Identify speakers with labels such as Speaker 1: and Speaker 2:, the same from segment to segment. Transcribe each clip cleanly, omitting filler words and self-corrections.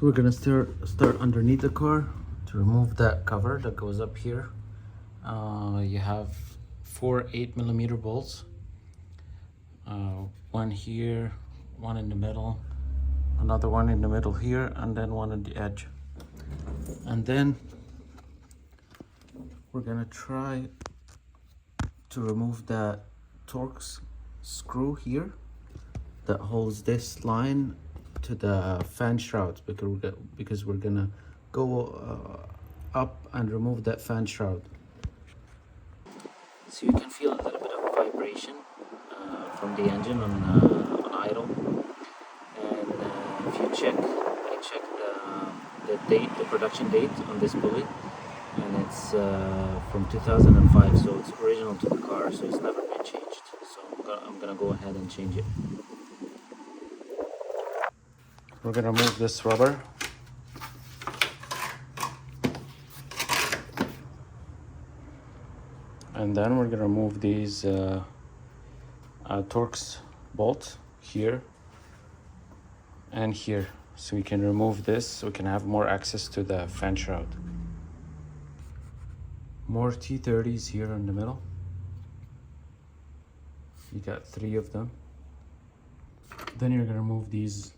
Speaker 1: So we're gonna start underneath the car. To remove that cover that goes up here, you have 4 8mm bolts, one here, one in the middle, another one in the middle here, and then one on the edge. And then we're gonna try to remove that Torx screw here that holds this line to the fan shroud, because we're gonna go up and remove that fan shroud. So you can feel a little bit of vibration from the engine on idle. And if you check, I checked the date, the production date on this pulley, and it's from 2005, so it's original to the car, so it's never been changed. So I'm gonna go ahead and change it. We're gonna remove this rubber. And then we're gonna remove these Torx bolts here and here, so we can remove this so we can have more access to the fan shroud. More T30s here in the middle. You got 3 of them. Then you're gonna remove these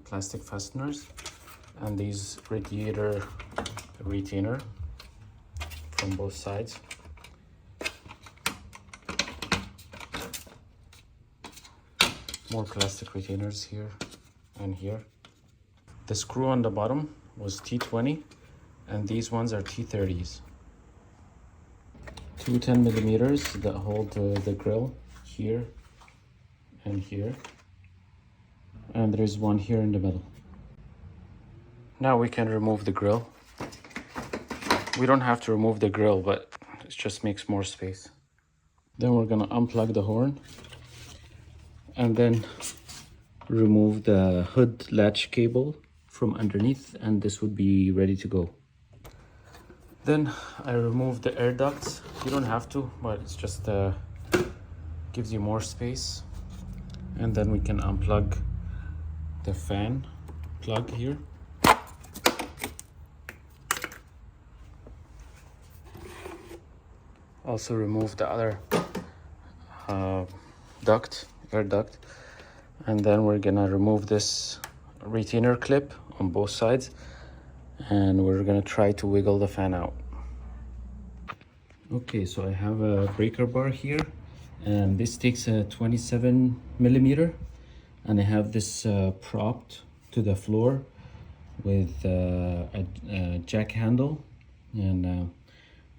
Speaker 1: plastic fasteners and these radiator retainer from both sides. More plastic retainers here and here. The screw on the bottom was T20 and these ones are T30s. 2 10mm that hold the grill here and here, and there's one here in the middle. Now we can remove the grill. We don't have to remove the grill, but it just makes more space. Then we're gonna unplug the horn and then remove the hood latch cable from underneath, and this would be ready to go. Then I removed the air ducts. You don't have to, but it's just gives you more space. And then we can unplug the fan plug here. Also remove the other air duct, and then we're gonna remove this retainer clip on both sides, and we're gonna try to wiggle the fan out. Okay, so I have a breaker bar here, and this takes a 27mm, and I have this propped to the floor with a jack handle, and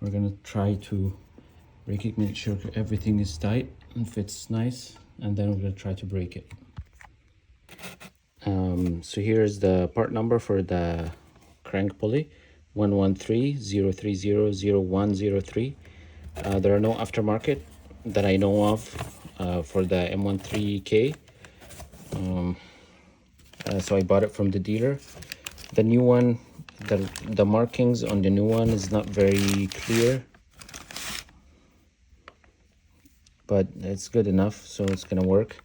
Speaker 1: we're gonna try to break it, make sure everything is tight and fits nice, and then we're gonna try to break it. So here's the part number for the crank pulley, 113-030-0103. There are no aftermarket that I know of for the M113K. So I bought it from the dealer. The new one, the markings on the new one is not very clear, but it's good enough, so it's gonna work.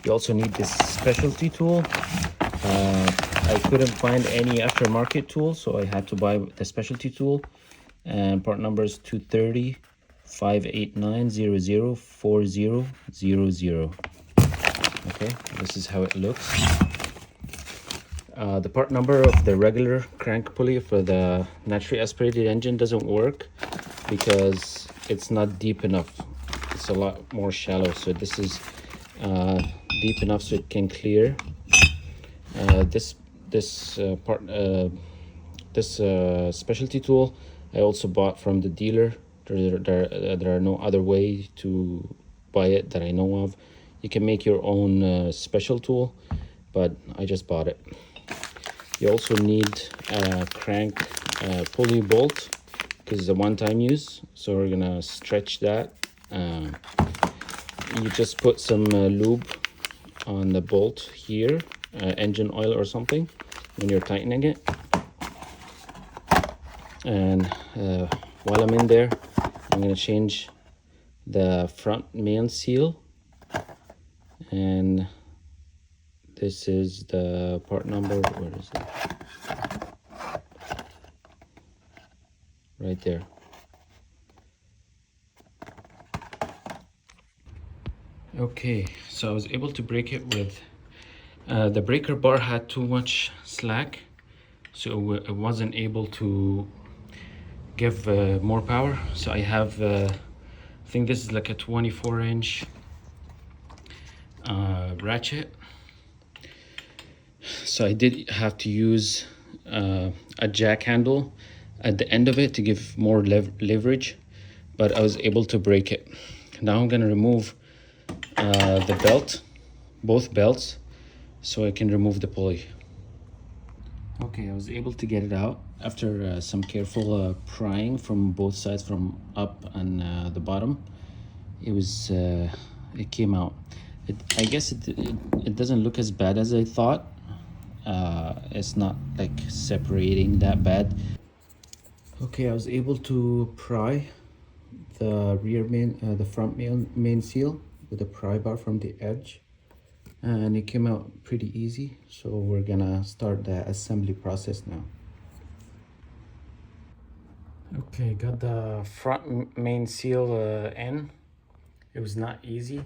Speaker 1: You also need this specialty tool. I couldn't find any aftermarket tool, so I had to buy the specialty tool, and part number is 230-589-004000. Okay, this is how it looks. The part number of the regular crank pulley for the naturally aspirated engine doesn't work because it's not deep enough. It's a lot more shallow, so this is deep enough so it can clear. This specialty tool I also bought from the dealer. There are no other way to buy it that I know of. You can make your own special tool, but I just bought it. You also need a crank pulley bolt because it's a one-time use, so we're gonna stretch that. You just put some lube on the bolt here, engine oil or something, when you're tightening it. And while I'm in there, I'm going to change the front main seal, and this is the part number. Where is it? right there. Okay, so I was able to break it with the breaker bar had too much slack, so it wasn't able to give more power. So I have I think this is like a 24-inch ratchet. So I did have to use a jack handle at the end of it to give more leverage, but I was able to break it. Now I'm gonna remove the belt, both belts, so I can remove the pulley. Okay, I was able to get it out after some careful prying from both sides, from up and the bottom. It came out. I guess it doesn't look as bad as I thought. It's not like separating that bad. Okay, I was able to pry the front main seal with a pry bar from the edge, and it came out pretty easy. So we're gonna start the assembly process now. Okay, got the front main seal in. It was not easy,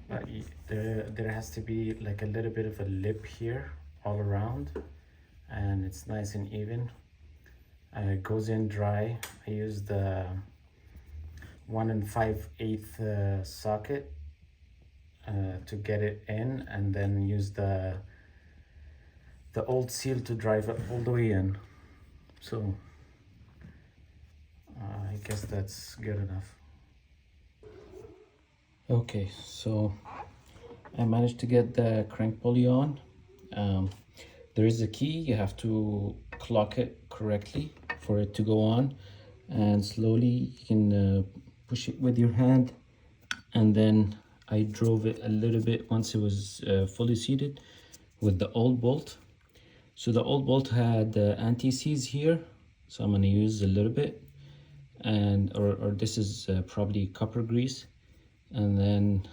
Speaker 1: but there has to be like a little bit of a lip here all around, and it's nice and even. It goes in dry. I used the 1 5/8 socket to get it in, and then use the old seal to drive it all the way in. So I guess that's good enough. Okay, so I managed to get the crank pulley on. There is a key. You have to clock it correctly for it to go on, and slowly you can push it with your hand. And then I drove it a little bit once it was fully seated with the old bolt. So the old bolt had anti-seize here, so I'm going to use a little bit, and or this is probably copper grease, and then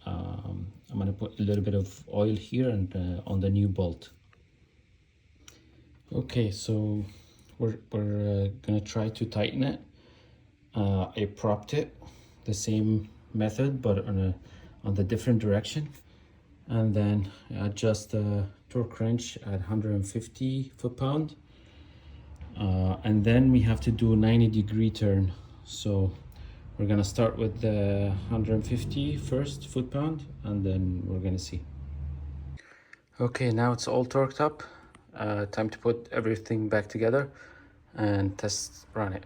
Speaker 1: I'm going to put a little bit of oil here and on the new bolt. Okay, so we're gonna try to tighten it. I propped it the same method, but on the different direction, and then adjust the torque wrench at 150 foot-pound, and then we have to do a 90-degree turn. So we're gonna start with the 150 first foot-pound, and then we're gonna see. Okay, now it's all torqued up. Time to put everything back together and test run it.